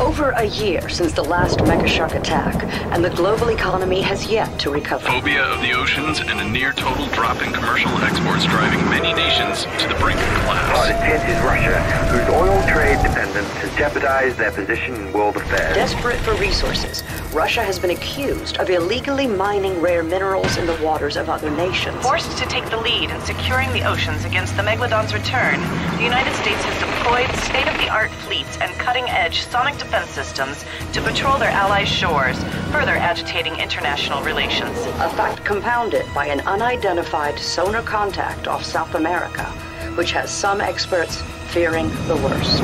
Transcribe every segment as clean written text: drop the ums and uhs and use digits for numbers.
Over a year since the last mega shark attack, and the global economy has yet to recover. Phobia of the oceans and a near total drop in commercial exports driving many nations to the brink of collapse. Our intent is Russia, whose oil trade dependence has jeopardized their position in world affairs. Desperate for resources, Russia has been accused of illegally mining rare minerals in the waters of other nations. Forced to take the lead in securing the oceans against the Megalodon's return, the United States has deployed state-of-the-art fleets and cutting-edge sonic defense systems to patrol their allies' shores, further agitating international relations. A fact compounded by an unidentified sonar contact off South America, which has some experts fearing the worst.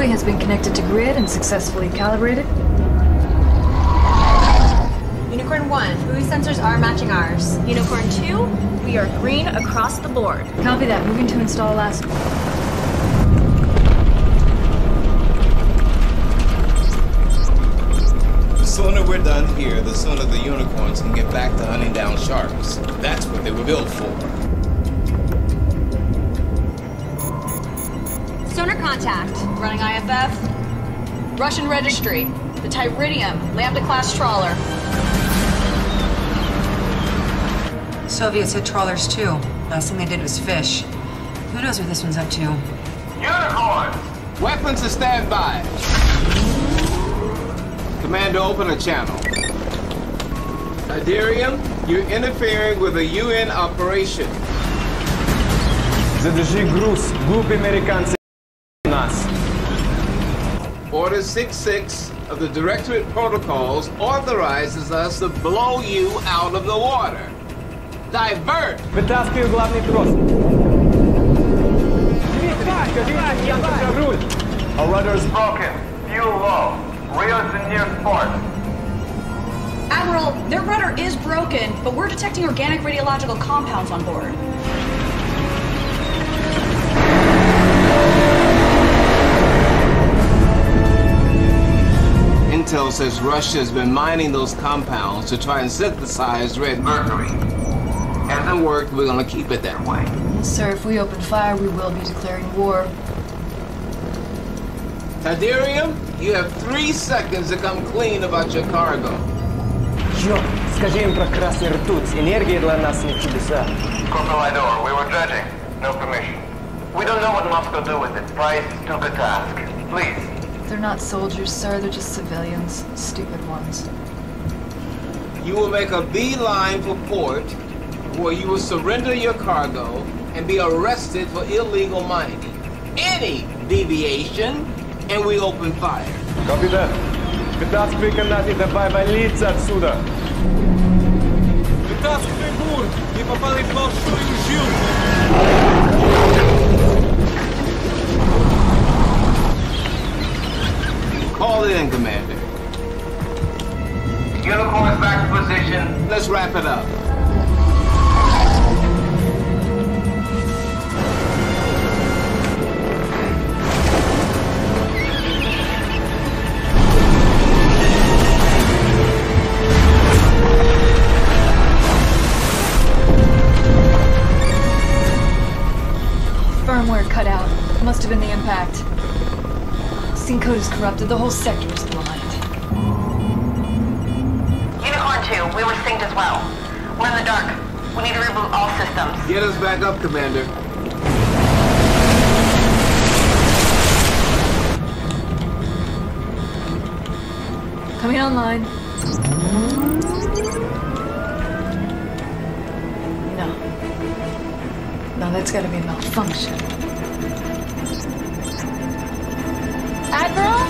Has been connected to grid and successfully calibrated. Unicorn 1, buoy sensors are matching ours. Unicorn 2, we are green across the board. Copy that. Moving to install last. The sooner we're done here, the sooner the unicorns can get back to hunting down sharks. That's what they were built for. Sonar contact. Running IFF. Russian registry. The Tyridium, Lambda-class trawler. Soviets had trawlers too. Last thing they did was fish. Who knows what this one's up to? Unicorns! Weapons to stand by. Commander, open a channel. Tyridium, you're interfering with a UN operation. Задержи груз. Глупые американцы нас. Order 66 of the Directorate Protocols authorizes us to blow you out of the water. Divert! Вытаскиваю главный трос. Our rudder is Broken. Fuel low. Rios in near port. Admiral, their rudder is broken, but we're detecting organic radiological compounds on board. Intel says Russia has been mining those compounds to try and synthesize red mercury. Hasn't worked, we're gonna keep it that way. Sir, if we open fire, we will be declaring war. Tyridium, you have 3 seconds to come clean about your cargo. Черт, скажи им про красный ртуть. Энергия для нас не чудеса. Controlador, we were dredging. No permission. We don't know what Moscow do with it. Price took a task. Please. They're not soldiers, sir. They're just civilians. Stupid ones. You will make a beeline for port, where you will surrender your cargo and be arrested for illegal mining. Any deviation, and we open fire. Copy that. Вытаскивай канат и давай валиться отсюда. Вытаскивай бур! Не попали в большую жилку! Call it in, Commander. Unicorns back to position. Let's wrap it up. Firmware cut out. Must have been the impact. Sync code is corrupted. The whole sector is blind. Unicorn 2, we were synced as well. We're in the dark. We need to reboot all systems. Get us back up, Commander. Coming online. No, that's gotta be a malfunction. Admiral?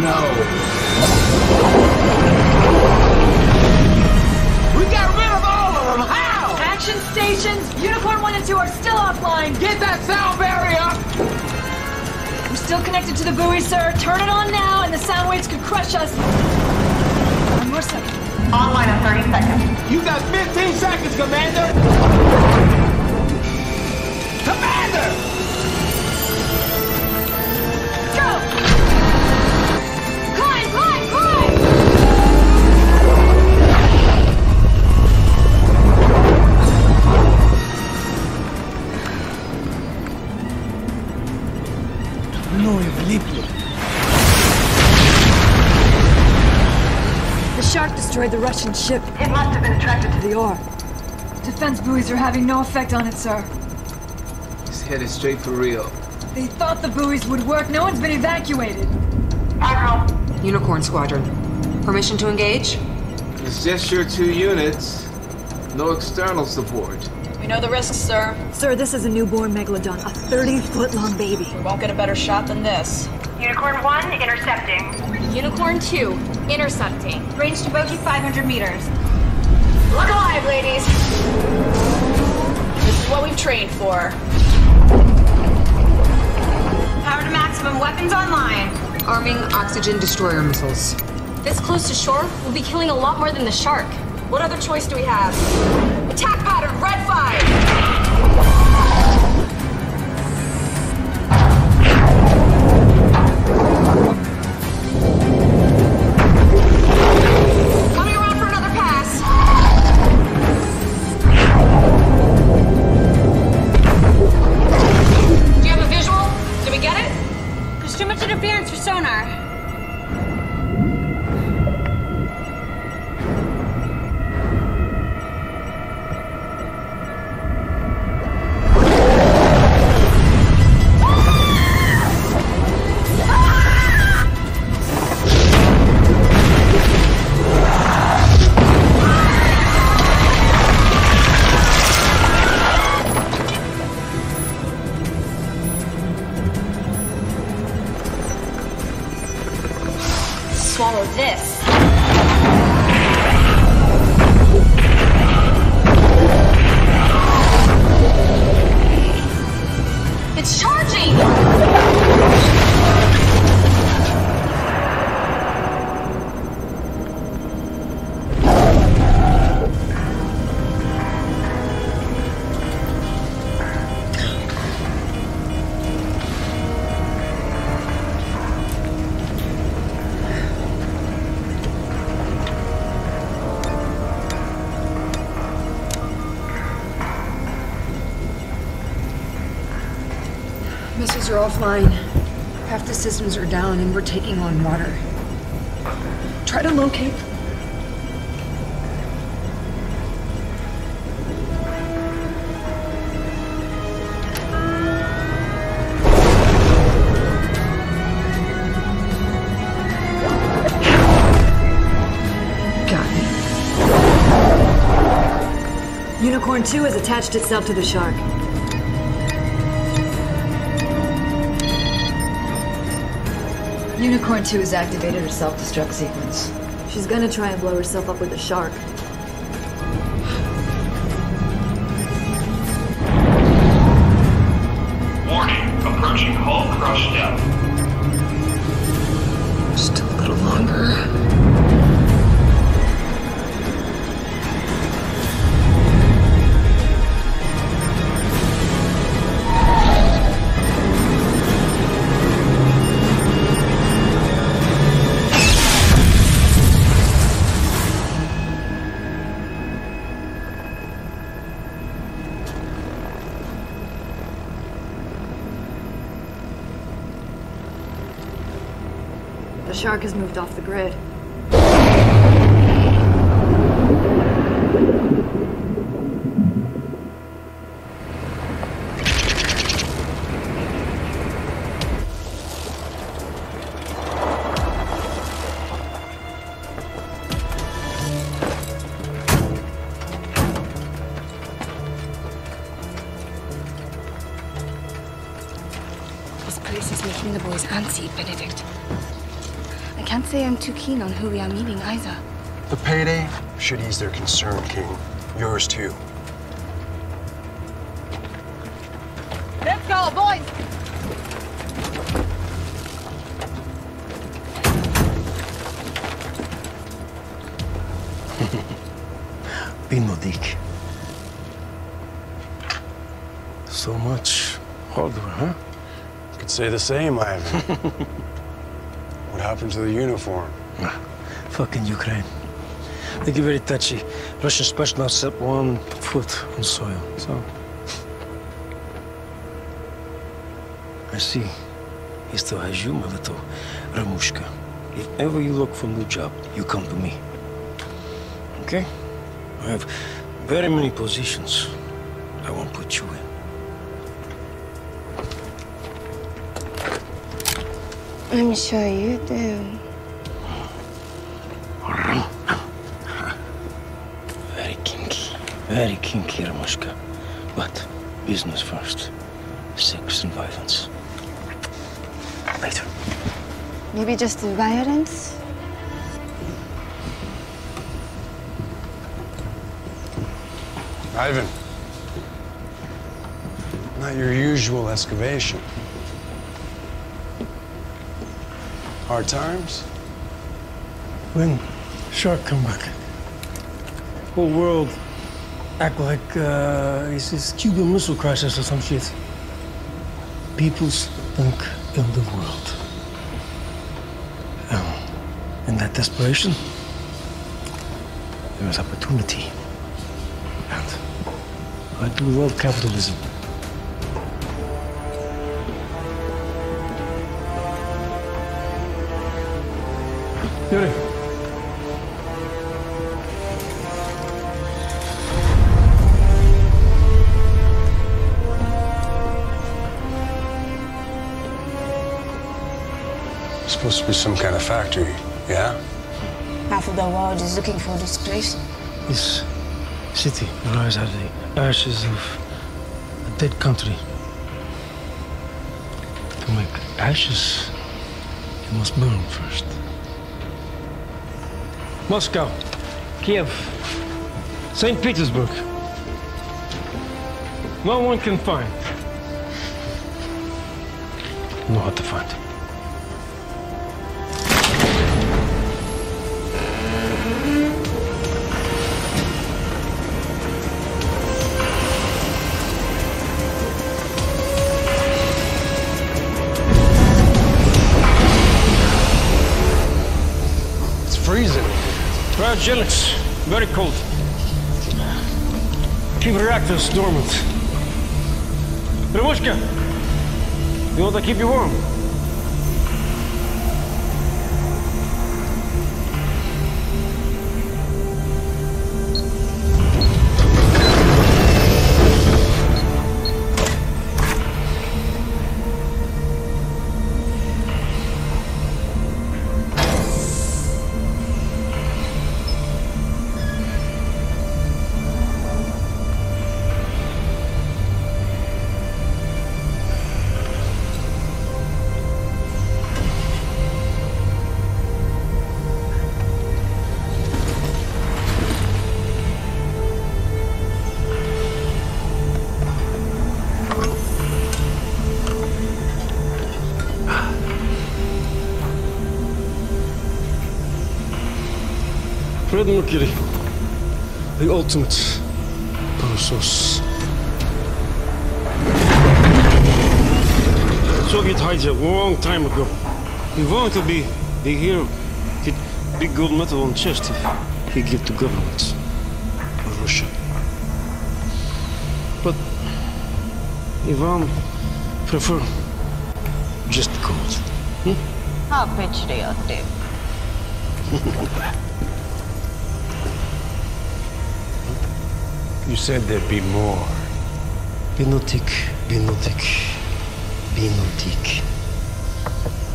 No. Still connected to the buoy, sir. Turn it on now, and the sound waves could crush us. One more second. Online in 30 seconds. You got 15 seconds, Commander! Commander! Go! Climb, climb, climb! No, влипли. The shark destroyed the Russian ship. It must have been attracted to The ore. Defense buoys are having no effect on it, sir. He's headed straight for Rio. They thought the buoys would work. No one's been evacuated. Admiral. Unicorn Squadron. Permission to engage? It's just your 2 units. No external support. We know the risks, sir. Sir, this is a newborn megalodon, a 30-foot-long baby. We won't get a better shot than this. Unicorn 1 intercepting. Unicorn 2, intercepting. Range to bogey 500 meters. Look alive, ladies! This is what we've trained for. Power to maximum, weapons online. Arming oxygen destroyer missiles. This close to shore, we'll be killing a lot more than the shark. What other choice do we have? Attack pattern, red 5! Coming around for another pass. Do you have a visual? Did we get it? There's too much interference for sonar. Swallow this. It's charging! Missiles are offline. Half the systems are down and we're taking on water. Try to locate. Got me. Unicorn 2 has attached itself to the shark. Unicorn 2 has activated her self-destruct sequence. She's gonna try and blow herself up with the shark. Warning, approaching hull crush depth. Just a little longer. The shark has moved off the grid. This place is making the boys antsy, Benedict. I can't say I'm too keen on who we are meeting either. The payday should ease their concern, King. Yours too. Let's go, boys! Binodik. So much hardware, huh? Could say the same, Ivan. What happened to the uniform? Fucking Ukraine. They get very touchy. Russian special not set 1 foot on soil, so... I see. He still has you, my little Ramushka. If ever you look for a new job, you come to me. Okay? I have very many positions I won't put you in. I'm sure you do. Very kinky, Ramushka. But business first. Sex and violence. Later. Maybe just the violence? Ivan. Not your usual excavation. Hard times? When shark come back, whole world act like it's this Cuban Missile Crisis or some shit. Peoples think in the world. In that desperation, there is opportunity. And I do love capitalism. Yuri. Supposed to be some kind of factory, yeah? Half of the world is looking for this place. This city arises out of the ashes of a dead country. To make ashes, you must burn first. Moscow, Kiev, St. Petersburg. No one can find. Know how to find. Freezing. Cryogenics, very cold. Keep reactors dormant. Ramushka, you want to keep you warm? Red Mercury, the ultimate power source. Soviet hijack a long time ago. He wanted to be the hero, get big gold medal on chest if he give to governments of Russia. But Ivan prefer just gold. How patriotic. You said there'd be more. Binotik, binotik, binotik.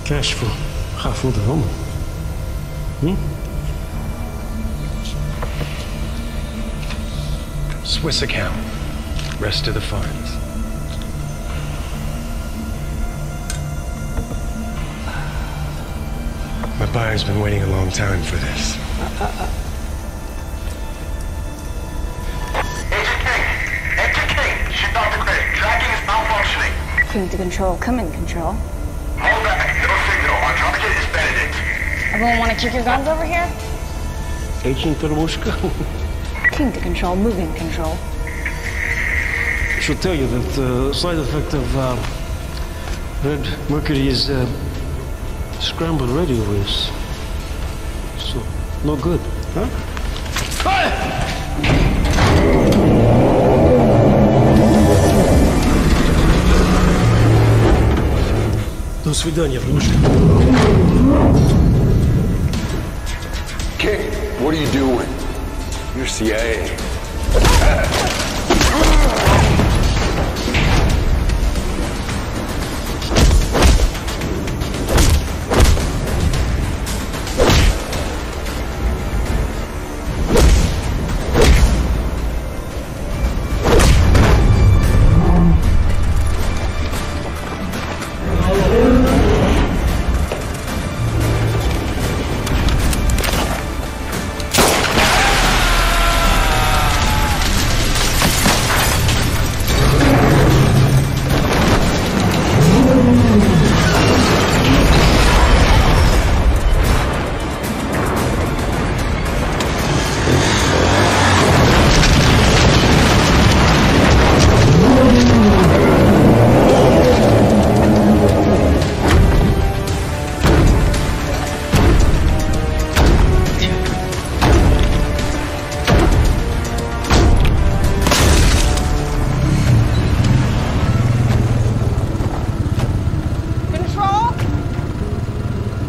Cash voor, ga voor de handel. Swiss account. Rest of the funds. My buyer's been waiting a long time for this. King to control, come in control. Hold back, no signal. Our target is Benedict. Everyone want to kick your guns over here? Agent Ramushka? Keen to control movement control. I should tell you that the side effect of red mercury is scrambled radio waves. So, no good, huh? До свидания, внучка. King, what are you doing? You're CIA.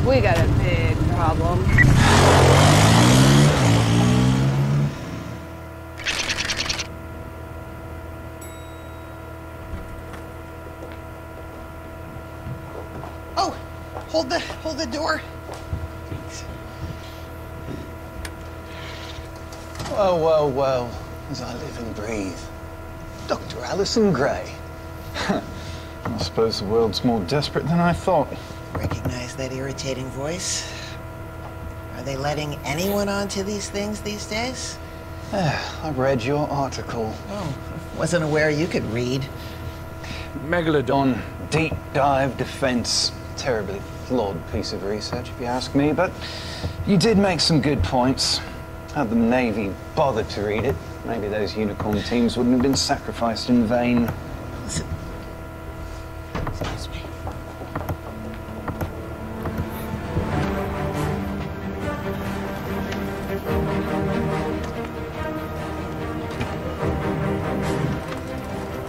We got a big problem. Oh, hold the door. Well, well, well, as I live and breathe. Dr. Alison Gray. I suppose the world's more desperate than I thought. Recognize that irritating voice? Are they letting anyone onto these things these days? I read your article. Oh, wasn't aware you could read. Megalodon deep dive defense. Terribly flawed piece of research, if you ask me, but you did make some good points. Had the Navy bothered to read it, maybe those unicorn teams wouldn't have been sacrificed in vain. Listen. Excuse me.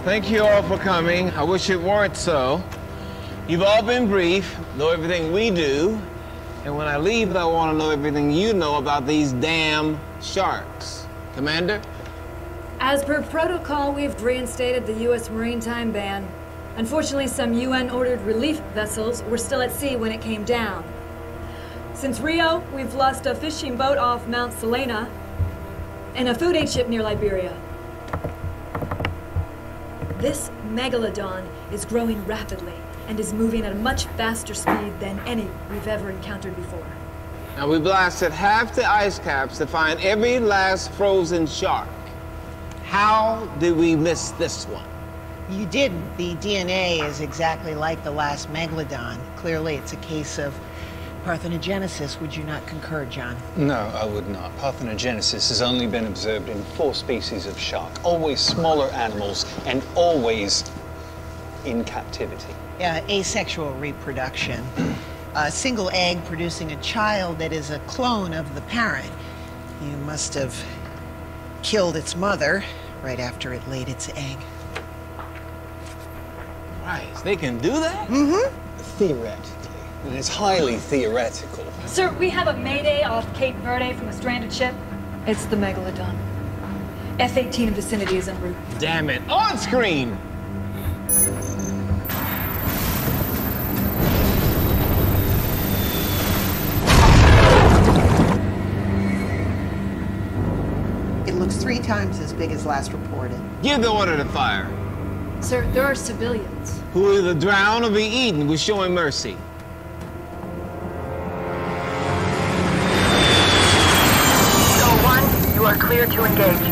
Thank you all for coming. I wish it weren't so. You've all been brief, know everything we do, and when I leave, I want to know everything you know about these damn sharks. Commander? As per protocol, we've reinstated the U.S. maritime ban. Unfortunately, some UN-ordered relief vessels were still at sea when it came down. Since Rio, we've lost a fishing boat off Mount Selena and a food aid ship near Liberia. This megalodon is growing rapidly and is moving at a much faster speed than any we've ever encountered before. Now, we blasted half the ice caps to find every last frozen shark. How did we miss this one? You didn't. The DNA is exactly like the last megalodon. Clearly, it's a case of parthenogenesis. Would you not concur, John? No, I would not. Parthenogenesis has only been observed in 4 species of shark, always smaller animals and always in captivity. Yeah, asexual reproduction. A single egg producing a child that is a clone of the parent. You must have killed its mother right after it laid its egg. Right, they can do that? Mm-hmm. Theoretically. And it's highly theoretical. Sir, we have a mayday off Cape Verde from a stranded ship. It's the megalodon. F-18 in vicinity is en route. Damn it, on screen! It looks 3 times as big as last reported. Give the order to fire. Sir, there are civilians. Who will either drown or be eaten. We're showing mercy. Eagle 1, you are clear to engage.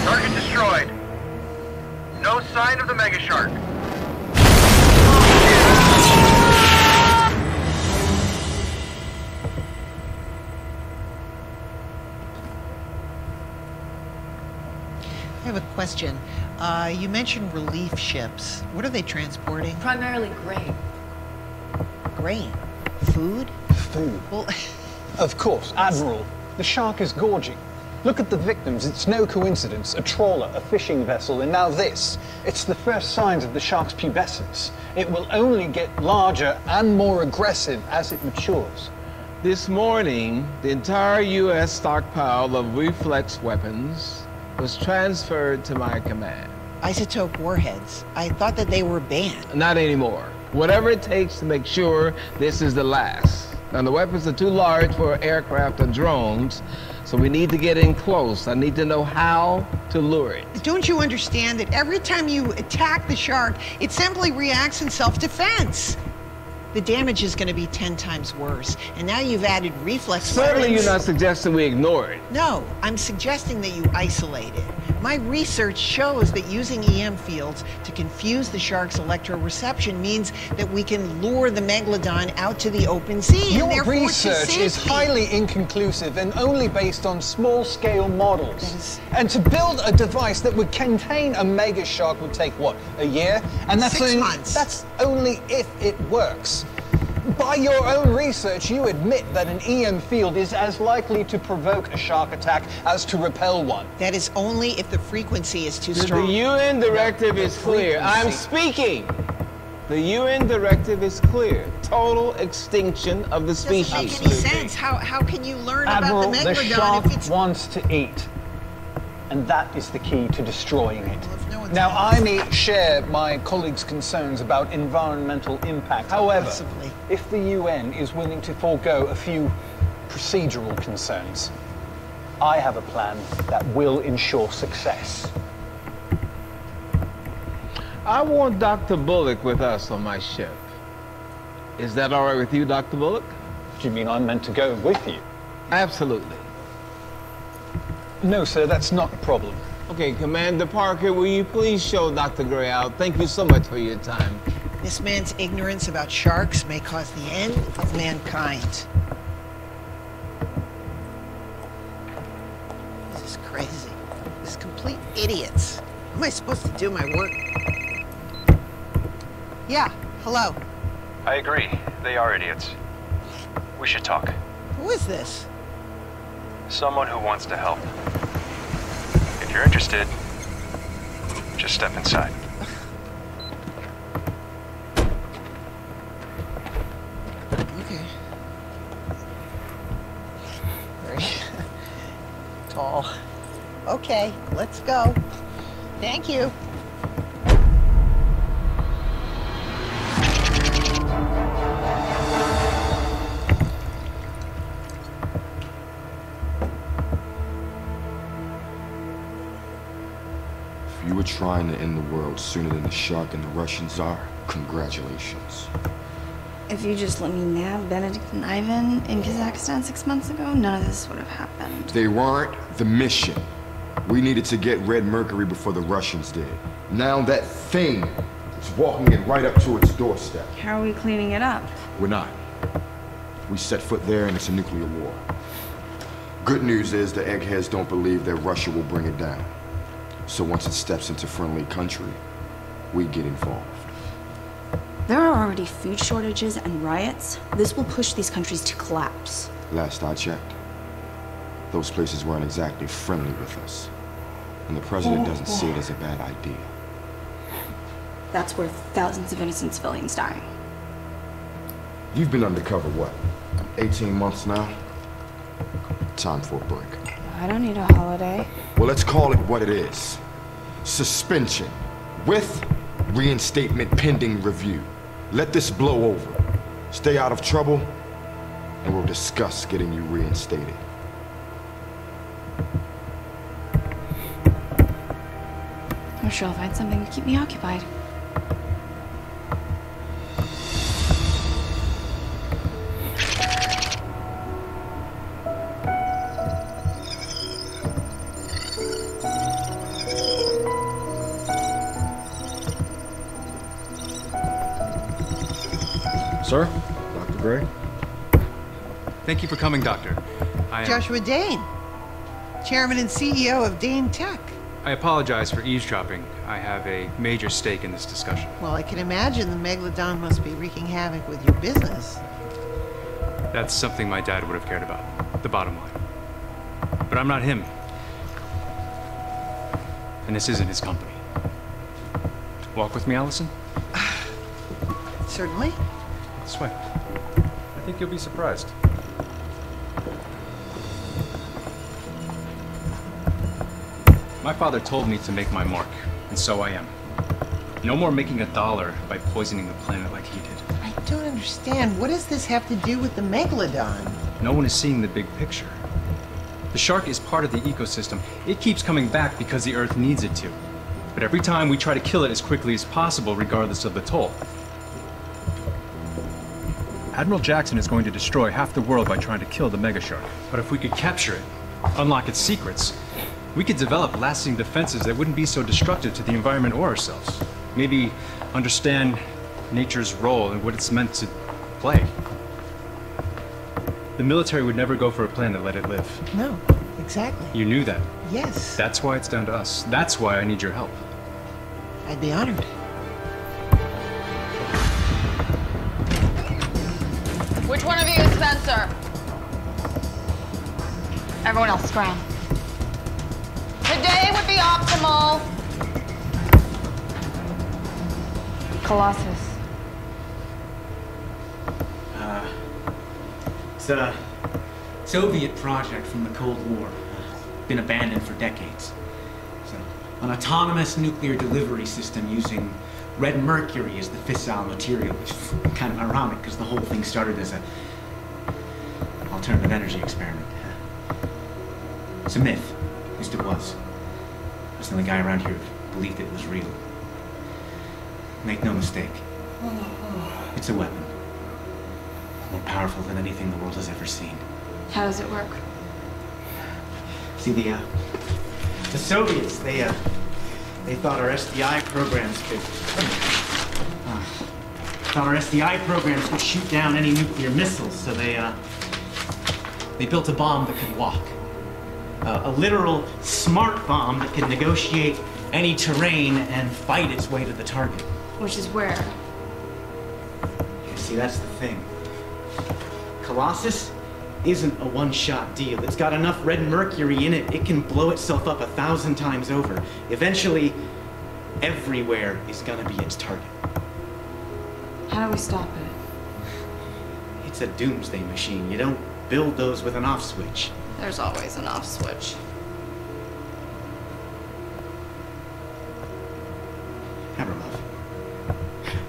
Target destroyed. No sign of the mega shark. I have a question. You mentioned relief ships. What are they transporting? Primarily grain. Grain? Food? Food. Well, of course, Admiral. The shark is gorging. Look at the victims. It's no coincidence. A trawler, a fishing vessel, and now this. It's the first signs of the shark's pubescence. It will only get larger and more aggressive as it matures. This morning, the entire U.S. stockpile of reflex weapons was transferred to my command. isotope warheads. I thought that they were banned. Not anymore. Whatever it takes to make sure this is the last. Now, the weapons are too large for aircraft or drones, so we need to get in close. I need to know how to lure it. Don't you understand that every time you attack the shark, it simply reacts in self-defense? The damage is going to be 10 times worse. And now you've added reflex Certainly weapons. you're not suggesting we ignore it. No, I'm suggesting that you isolate it. My research shows that using EM fields to confuse the shark's electroreception means that we can lure the megalodon out to the open sea. Your and therefore to research is safety. highly inconclusive and only based on small-scale models. And to build a device that would contain a mega shark would take, what, a year? And that's 6 months. That's only if it works. By your own research, you admit that an EM field is as likely to provoke a shark attack as to repel one. That is only if the frequency is too The strong. UN directive is clear. I'm speaking. The UN directive is clear. Total extinction of the species. Doesn't make any sense. How can you learn Admiral, about the the megalodon shark if it's... wants to eat. And that is the key to destroying it. Now, I may share my colleagues' concerns about environmental impact. However, Possibly. if the UN is willing to forego a few procedural concerns, I have a plan that will ensure success. I want Dr. Bullock with us on my ship. Is that all right with you, Dr. Bullock? Do you mean I'm meant to go with you? Absolutely. No, sir, that's not a problem. Okay, Commander Parker, will you please show Dr. Gray out? Thank you so much for your time. This man's ignorance about sharks may cause the end of mankind. This is crazy. This is complete idiots. How am I supposed to do my work? Yeah, hello. I agree. They are idiots. We should talk. Who is this? Someone who wants to help. If you're interested, just step inside. Okay. Very tall. Okay, let's go. Thank you. If you were trying to end the world sooner than the shark and the Russians are, congratulations. If you just let me nab Benedict and Ivan in Kazakhstan 6 months ago, none of this would have happened. They weren't the mission. We needed to get Red Mercury before the Russians did. Now that thing is walking it right up to its doorstep. How are we cleaning it up? We're not. We set foot there and it's a nuclear war. Good news is the eggheads don't believe that Russia will bring it down. So once it steps into friendly country, we get involved. There are already food shortages and riots. This will push these countries to collapse. Last I checked, those places weren't exactly friendly with us. And the president doesn't see it as a bad idea. That's worth thousands of innocent civilians dying. You've been undercover, what, 18 months now? Time for a break. I don't need a holiday. Well, let's call it what it is. Suspension, with reinstatement pending review. Let this blow over. Stay out of trouble, and we'll discuss getting you reinstated. I'm sure I'll find something to keep me occupied. Sir? Dr. Gray? Thank you for coming, Doctor. Joshua Dane, Chairman and CEO of Dane Tech. I apologize for eavesdropping. I have a major stake in this discussion. Well, I can imagine the Megalodon must be wreaking havoc with your business. That's something my dad would have cared about, the bottom line. But I'm not him. And this isn't his company. Walk with me, Allison? Certainly. This way. I think you'll be surprised. My father told me to make my mark, and so I am. No more making $1 by poisoning the planet like he did. I don't understand. What does this have to do with the Megalodon? No one is seeing the big picture. The shark is part of the ecosystem. It keeps coming back because the Earth needs it to. But every time we try to kill it as quickly as possible, regardless of the toll. Admiral Jackson is going to destroy half the world by trying to kill the megashark. But if we could capture it, unlock its secrets, we could develop lasting defenses that wouldn't be so destructive to the environment or ourselves. Maybe understand nature's role and what it's meant to play. The military would never go for a plan that let it live. No, exactly. You knew that. Yes. That's why it's down to us. That's why I need your help. I'd be honored. Which one of you is Spencer? Everyone else, scram. Today would be optimal. Colossus. It's a Soviet project from the Cold War. Been abandoned for decades. It's an autonomous nuclear delivery system using red mercury as the fissile material, which is kind of ironic because the whole thing started as an alternative energy experiment. It's a myth. At least it was. There's the only guy around here who believed it was real. Make no mistake. It's a weapon. More powerful than anything the world has ever seen. How does it work? See, the Soviets, they thought our SDI programs could shoot down any nuclear missiles, so they built a bomb that could walk. A literal smart bomb that could negotiate any terrain and fight its way to the target. Which is where? Yeah, see, that's the thing. Colossus isn't a one-shot deal. It's got enough red mercury in it, it can blow itself up 1,000 times over. Eventually, everywhere is gonna be its target. How do we stop it? It's a doomsday machine. You don't build those with an off switch. There's always an off switch. Abramov.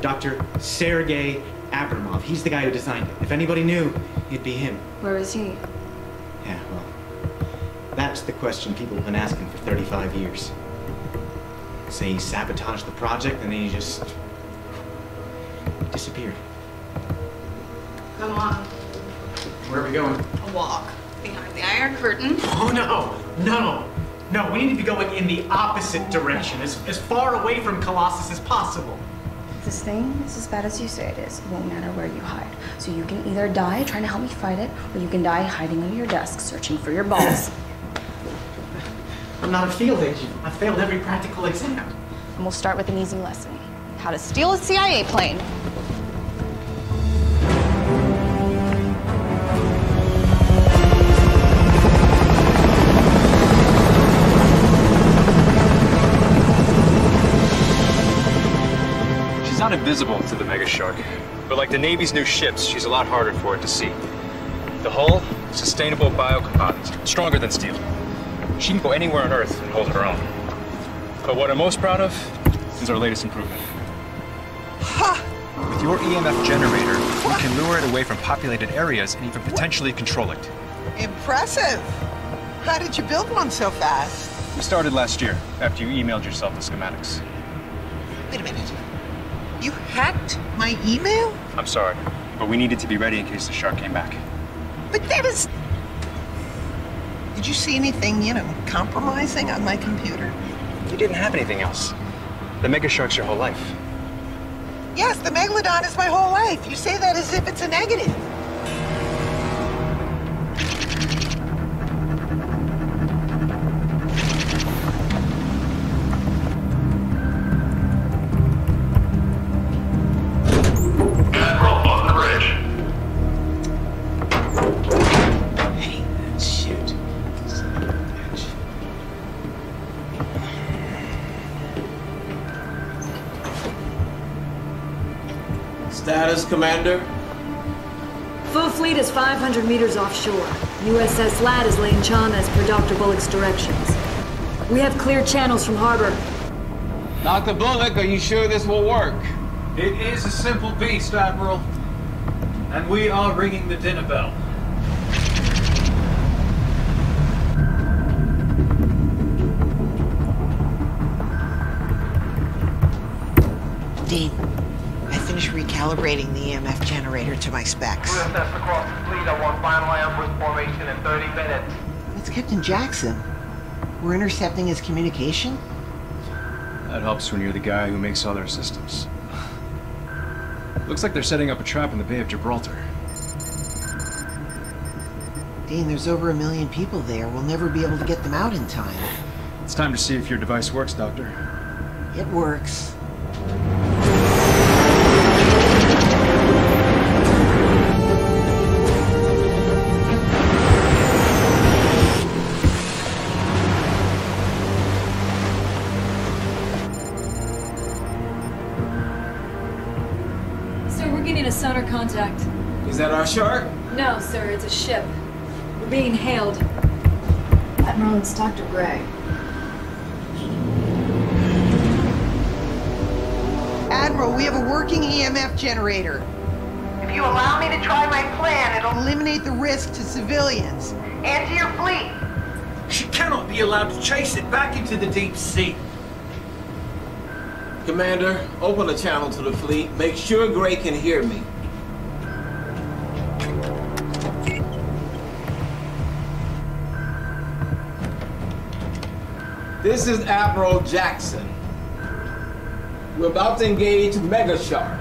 Dr. Sergei Abramov. He's the guy who designed it. If anybody knew, it'd be him. Where is he? Yeah, well, that's the question people have been asking for 35 years. Say he sabotaged the project and then he just disappeared. Come on. Where are we going? A walk behind the Iron Curtain. Oh, no. We need to be going in the opposite direction, as far away from Colossus as possible. If this thing is as bad as you say it is, it won't matter where you hide. So you can either die trying to help me fight it, or you can die hiding under your desk searching for your balls. I'm not a field agent. I failed every practical exam. And we'll start with an easy lesson. How to steal a CIA plane. She's not invisible to the megashark, but like the Navy's new ships, she's a lot harder for it to see. The hull, sustainable biocomposites, stronger than steel. She can go anywhere on Earth and hold her own. But what I'm most proud of is our latest improvement. With your EMF generator, we can lure it away from populated areas and even potentially control it. Impressive. How did you build one so fast? We started last year, after you emailed yourself the schematics. Wait a minute. You hacked my email? I'm sorry, but we needed to be ready in case the shark came back. But that is... Did you see anything, compromising on my computer? You didn't have anything else. The megashark's your whole life. Yes, the Megalodon is my whole life. You say that as if it's a negative. Status, Commander? Full fleet is 500 meters offshore. USS Ladd is laying Chana as per Dr. Bullock's directions. We have clear channels from harbor. Dr. Bullock, are you sure this will work? It is a simple beast, Admiral. And we are ringing the dinner bell. Dean, I finished recalibrating the EMF generator to my specs. We'll test across the fleet. I want final ambush formation in 30 minutes. It's Captain Jackson. We're intercepting his communication? That helps when you're the guy who makes all their systems. Looks like they're setting up a trap in the Bay of Gibraltar. Dean, there's over 1 million people there. We'll never be able to get them out in time. It's time to see if your device works, Doctor. It works. A sonar contact. Is that our shark? No, sir, it's a ship. We're being hailed. Admiral, it's Dr. Gray. Admiral, we have a working EMF generator. If you allow me to try my plan, it'll eliminate the risk to civilians. and to your fleet. She cannot be allowed to chase it back into the deep sea. Commander, open a channel to the fleet. Make sure Gray can hear me. This is Admiral Jackson. We're about to engage Mega Shark.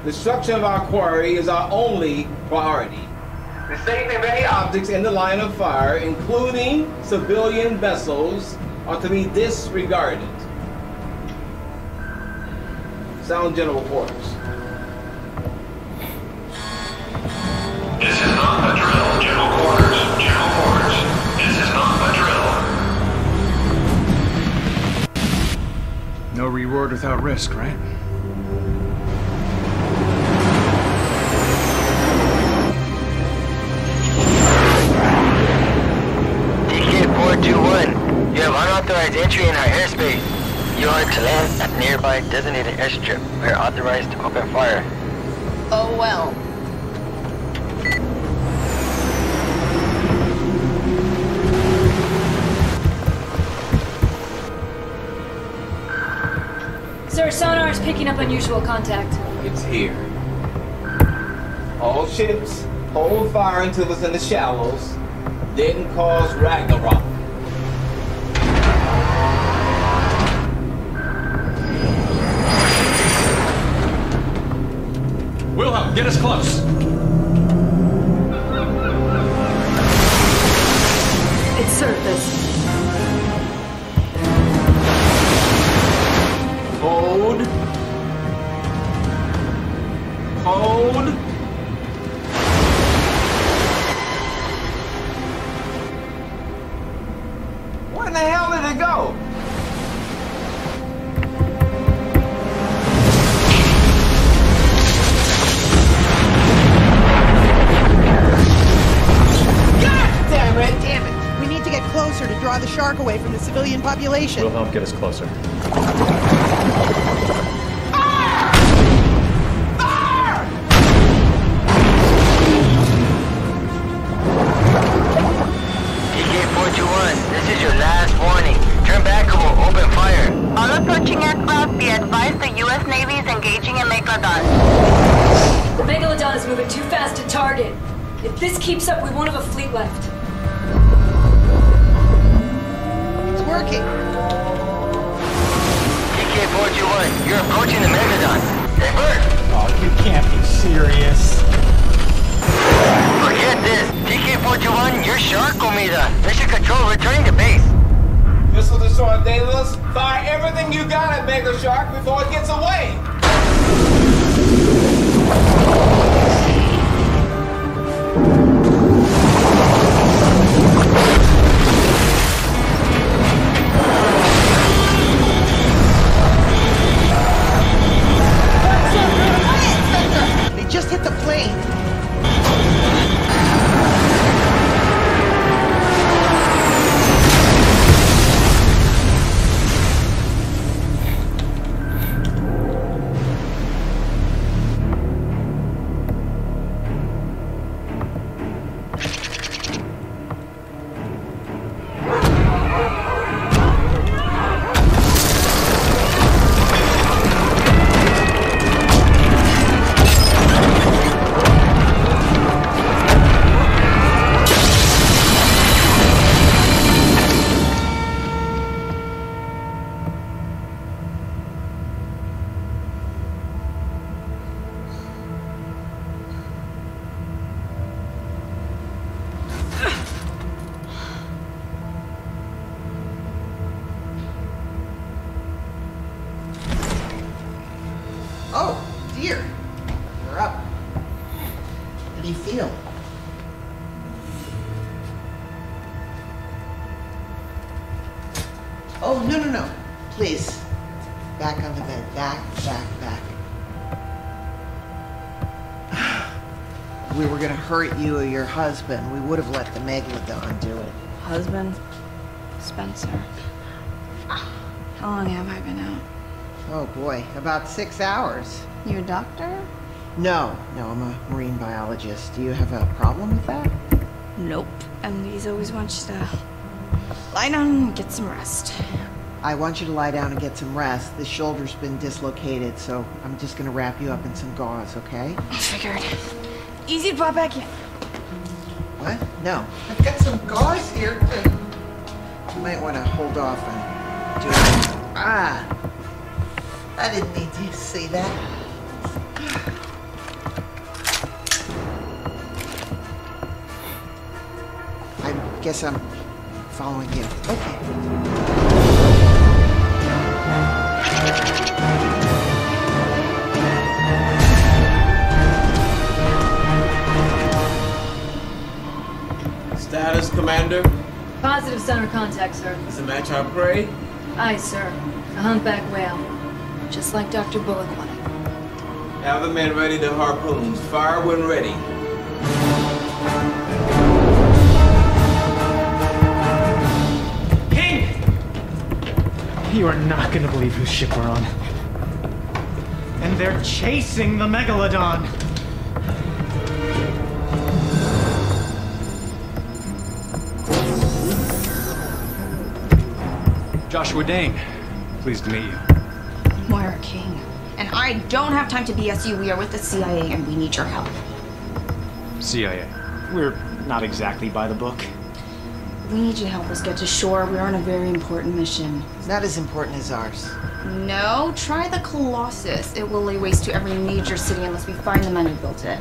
Destruction of our quarry is our only priority. The safe and ready objects in the line of fire, including civilian vessels, are to be disregarded. Sound general quarters. This is not a drill, general quarters. General quarters. This is not a drill. No reward without risk, right? DK-421, you have unauthorized entry in our airspace. You are to land at nearby designated airstrip. We are authorized to open fire. Oh well. Sir, sonar is picking up unusual contact. It's here. All ships, hold fire until it's in the shallows, then cause Ragnarok. Wilhelm, get us close. It's surface. Hold. Hold. Where in the hell did it go? Damn it! We need to get closer to draw the shark away from the civilian population. Wilhelm, get us closer. DK-421, this is your last warning. Turn back or we'll open fire. All approaching aircraft, be advised the U.S. Navy is engaging a Megalodon. The Megalodon is moving too fast to target. If this keeps up, we won't have a fleet left. It's working. DK-421, you're approaching the Megalodon. Divert! can't be serious. Forget this. TK-41, you're shark comida. Mission control returning to base. Missile destroyer Daedalus, fire everything you got at Mega Shark before it gets away! They just hit the plane. Oh, dear. You're up. How do you feel? Oh, no. Please. Back on the bed. Back. If we were gonna hurt you or your husband, we would have let the Megalodon do it. Husband? Spencer. How long have I been out? Oh boy, about 6 hours. You a doctor? No, I'm a marine biologist. Do you have a problem with that? Nope. MDs always want you to lie down and get some rest. I want you to lie down and get some rest. The shoulder's been dislocated, so I'm just gonna wrap you up in some gauze, okay? Figured. Easy to pop back in. What? No. I've got some gauze here. You might want to hold off and do it. Ah! I didn't need to see that. I guess I'm following you. Okay. Status, Commander? Positive center contact, sir. Does it match our prey? Aye, sir. A humpback whale. Just like Dr. Bullock wanted. Have the men ready to harpoons. Fire when ready. King! You are not gonna believe whose ship we're on. And they're chasing the Megalodon! Joshua Dane. Pleased to meet you. Moira King. And I don't have time to BS you. We are with the CIA and we need your help. CIA. We're not exactly by the book. We need you to help us get to shore. We're on a very important mission. Not as important as ours. No, try the Colossus. It will lay waste to every major city unless we find the men who built it.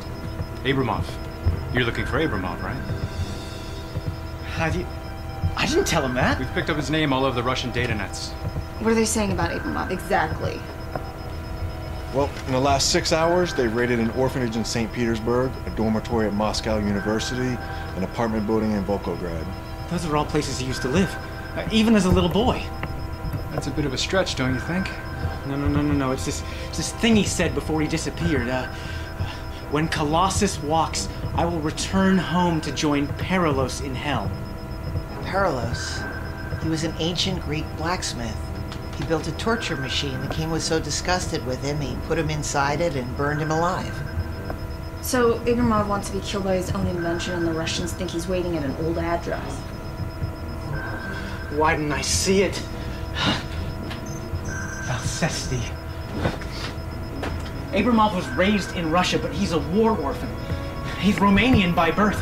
Abramov. You're looking for Abramov, right? I didn't tell him that. We've picked up his name all over the Russian data nets. What are they saying about Abramov exactly? Well, in the last 6 hours, they raided an orphanage in St. Petersburg, a dormitory at Moscow University, an apartment building in Volgograd. Those are all places he used to live, even as a little boy. That's a bit of a stretch, don't you think? No. It's this thing he said before he disappeared. When Colossus walks, I will return home to join Perilos in hell. Perilos? He was an ancient Greek blacksmith. He built a torture machine. The king was so disgusted with him, he put him inside it and burned him alive. So Abramov wants to be killed by his own invention and the Russians think he's waiting at an old address. Why didn't I see it? Alcesti. Abramov was raised in Russia, but he's a war orphan. He's Romanian by birth.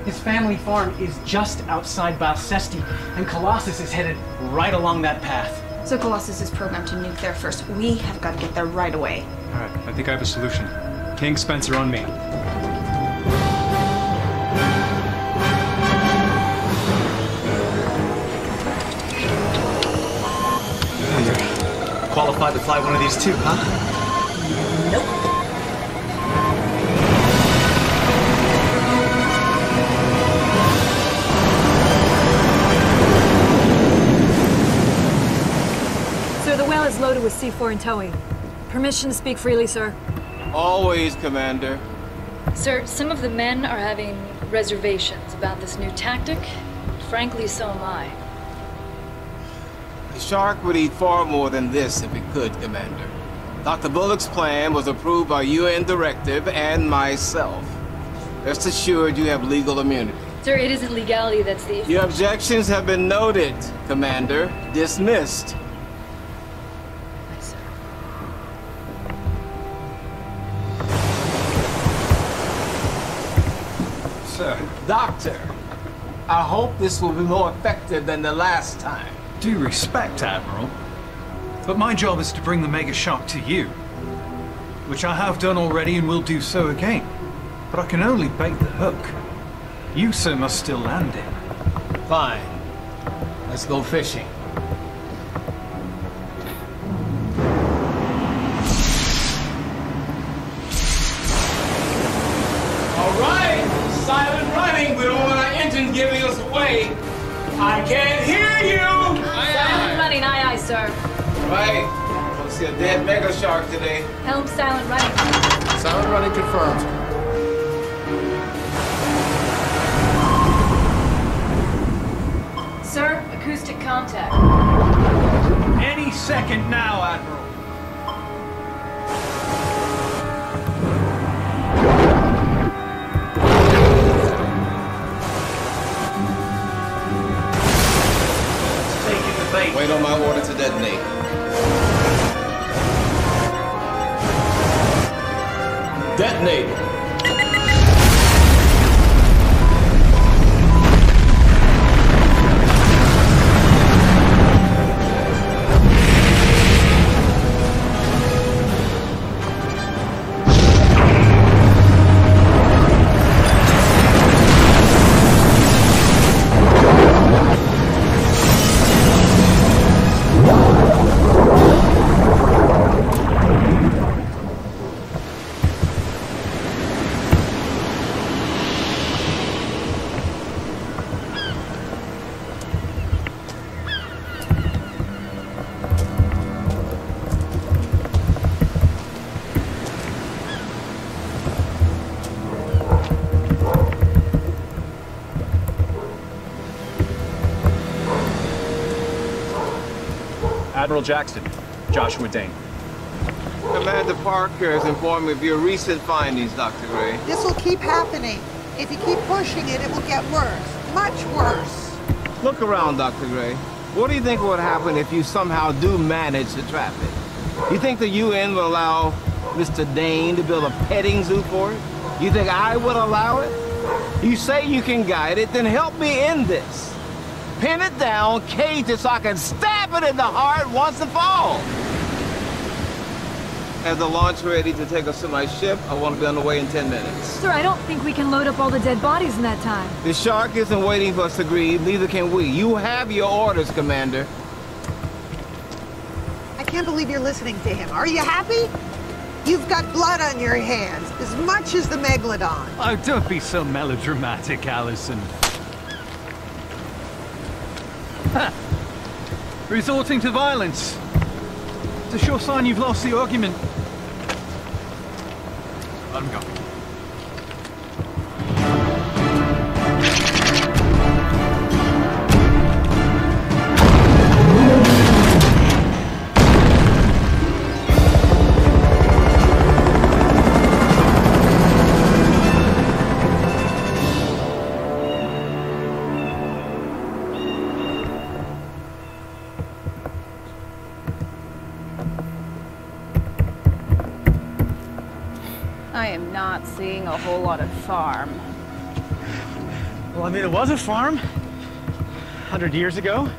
His family farm is just outside Balcesti, and Colossus is headed right along that path. So Colossus is programmed to nuke there first. We have got to get there right away. All right, I think I have a solution. King, Spencer on me. You're qualified to fly one of these too, huh? Nope. Sir, the whale is loaded with C4 and towing. Permission to speak freely, sir. Always, Commander. Sir, some of the men are having reservations about this new tactic. Frankly, so am I. The shark would eat far more than this if it could, Commander. Dr. Bullock's plan was approved by UN directive and myself. Rest assured you have legal immunity. Sir, it isn't legality that's the issue. Your objections have been noted, Commander. Dismissed. Sir, Doctor, I hope this will be more effective than the last time. Due respect, Admiral, but my job is to bring the Mega Shark to you, which I have done already and will do so again. But I can only bait the hook. You, sir, must still land it. Fine. Let's go fishing. All right! Silent running, we don't want our engines giving us away. I can't hear you! Silent running, aye, aye, sir. Right. Don't see a dead mega shark today. Helm silent running. Silent running confirmed. Sir, acoustic contact. Any second now, Admiral. Wait on my order to detonate. Detonate. Admiral Jackson, Joshua Dane. Commander Parker has informed me of your recent findings, Dr. Gray. This will keep happening. If you keep pushing it, it will get worse. Much worse. Look around, Dr. Gray. What do you think would happen if you somehow do manage to trap it? You think the UN will allow Mr. Dane to build a petting zoo for it? You think I would allow it? You say you can guide it, then help me end this. Pin it down, cage it so I can stab it in the heart once and for all. Have the launch ready to take us to my ship. I want to be on the way in 10 minutes. Sir, I don't think we can load up all the dead bodies in that time. The shark isn't waiting for us to grieve, neither can we. You have your orders, Commander. I can't believe you're listening to him. Are you happy? You've got blood on your hands, as much as the Megalodon. Oh, don't be so melodramatic, Allison. Ha! Resorting to violence. It's a sure sign you've lost the argument. Let him go. I am not seeing a whole lot of farm. Well, I mean, it was a farm 100 years ago.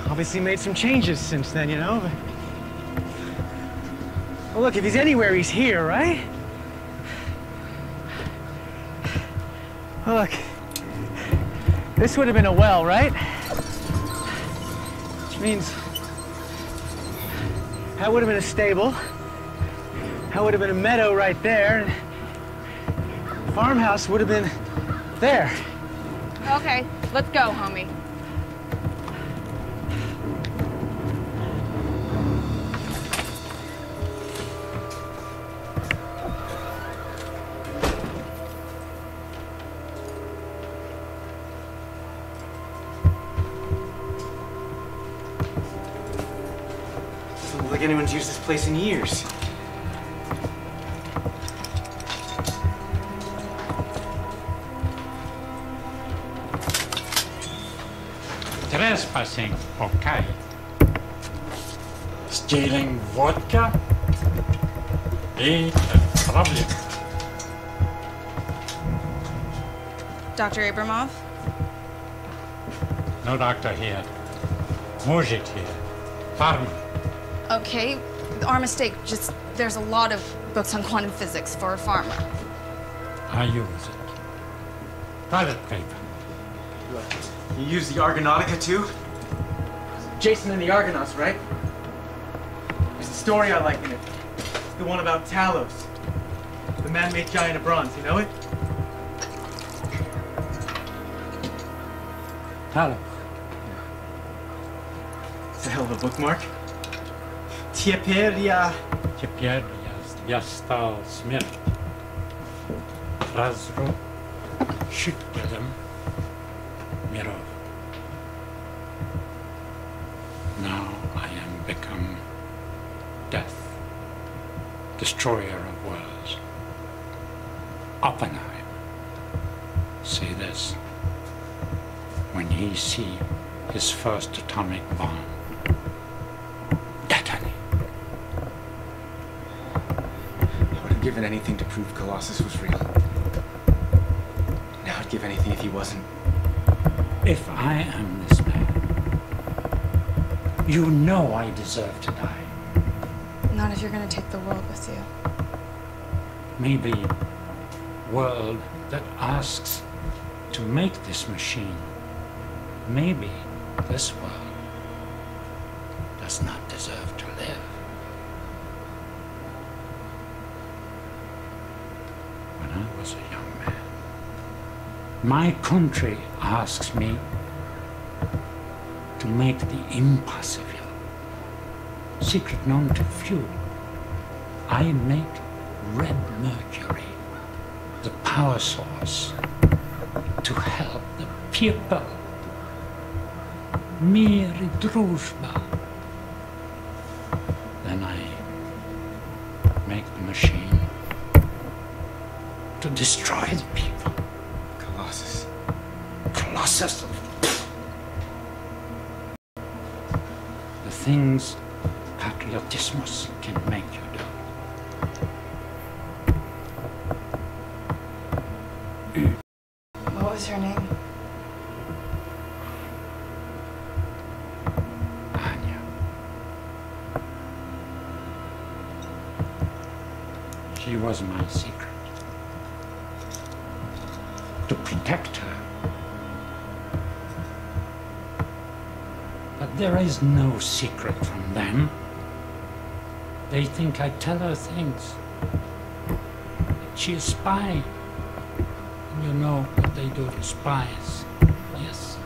Obviously made some changes since then, you know. Well, look, if he's anywhere, he's here, right? Well, look. This would have been a well, right? Which means that would have been a stable. That would have been a meadow right there. And farmhouse would have been there. Okay, let's go, homie. Doesn't look like anyone's used this place in years. Trespassing, okay. Stealing vodka? Ain't a problem. Dr. Abramov? No doctor here. Mujit here. Farmer. Okay, our mistake. Just, there's a lot of books on quantum physics for a farmer. I use it. Toilet paper. You use the Argonautica too? Jason and the Argonauts, right? There's a story I like in it. The one about Talos. The man-made giant of bronze, you know it? Talos. It's a hell of a bookmark. Tieperia. Теперь я стал смерть. Разрушителем миров. Now I am become death, destroyer of worlds. Oppenheimer say this when he see his first atomic bomb detonate. I would have given anything to prove Colossus was real. Now I'd give anything if he wasn't. If I am this man, you know I deserve to die. Not if you're gonna take the world with you. Maybe world that asks to make this machine. Maybe this world does not deserve to live. When I was a young man, my country asks me to make the impossible, secret known to few. I make red mercury the power source to help the people. Mir i дружба. Then I make the machine to destroy the people. Colossus. Colossus. The things patriotismus can make you do. What was her name? She was my secret. To protect her. But there is no secret from them. They think I tell her things. She is a spy. And you know what they do to spies. Yes.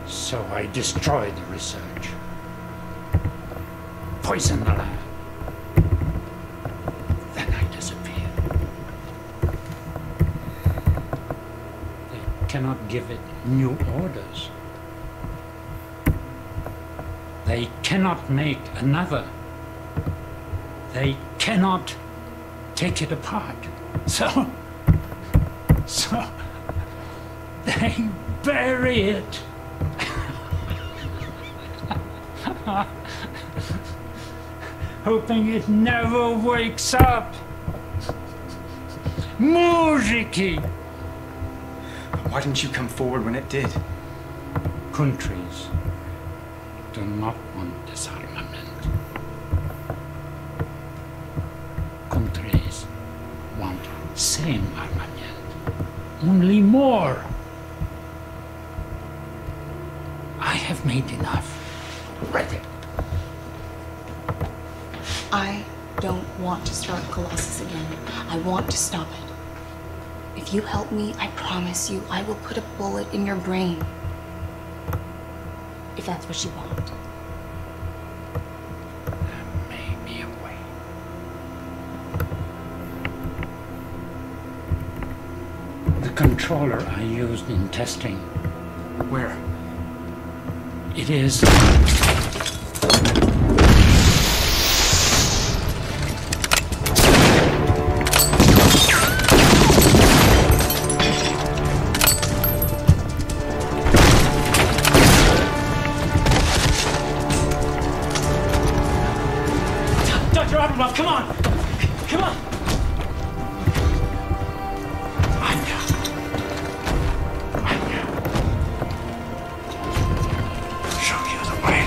So I destroy the research. Poison the lab. Then I disappear. They cannot give it new orders. They cannot make another. They cannot take it apart. So they bury it. Hoping it never wakes up. Muziki! Why didn't you come forward when it did? Countries do not want disarmament. Countries want same armament, only more. I have made enough. Ready. I don't want to start Colossus again. I want to stop it. If you help me, I promise you, I will put a bullet in your brain. If that's what you want. There may be a way. The controller I used in testing. Where? It is... Come on! Come on! Show you the way.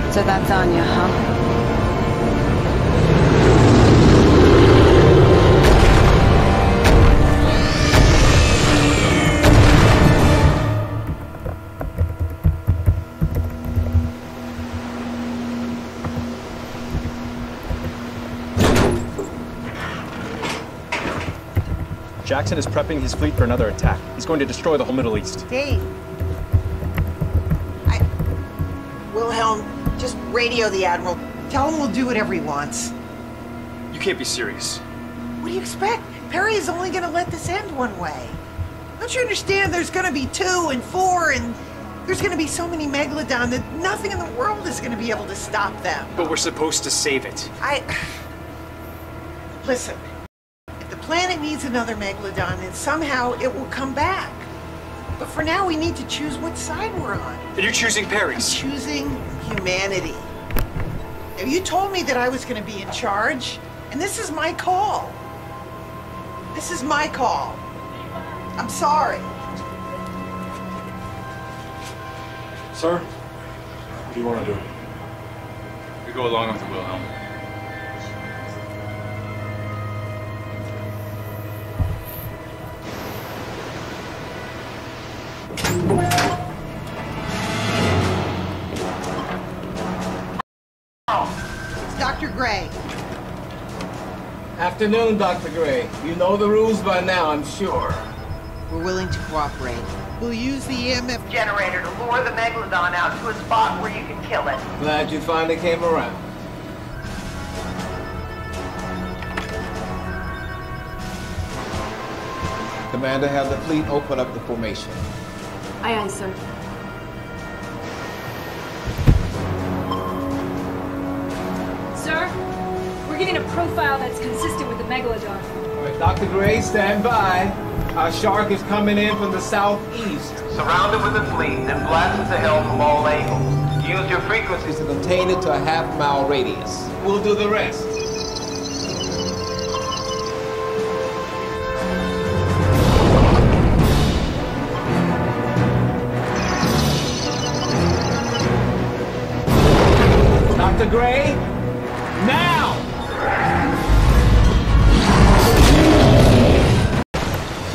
So that's Anya, huh? Jackson is prepping his fleet for another attack. He's going to destroy the whole Middle East. Dave. Wilhelm, just radio the Admiral. Tell him we'll do whatever he wants. You can't be serious. What do you expect? Perry is only going to let this end one way. Don't you understand there's going to be 2 and 4 and there's going to be so many Megalodon that nothing in the world is going to be able to stop them. But we're supposed to save it. Listen, if the planet needs another Megalodon, then somehow it will come back. But for now, we need to choose what side we're on. And you're choosing Perry's. I'm choosing humanity. Now, you told me that I was going to be in charge, and this is my call. This is my call. I'm sorry. Sir, what do you want to do? We go along with the Wilhelm. It's Dr. Gray. Afternoon, Dr. Gray. You know the rules by now, I'm sure. We're willing to cooperate. We'll use the EMF generator to lure the Megalodon out to a spot where you can kill it. Glad you finally came around. Commander, have the fleet open up the formation. Aye, aye, sir. Sir, we're getting a profile that's consistent with the Megalodon. All right, Dr. Gray, stand by. Our shark is coming in from the southeast. Surround it with a fleet and blast it to hell from all angles. Use your frequencies to contain it to a half-mile radius. We'll do the rest. Dr. Gray, now!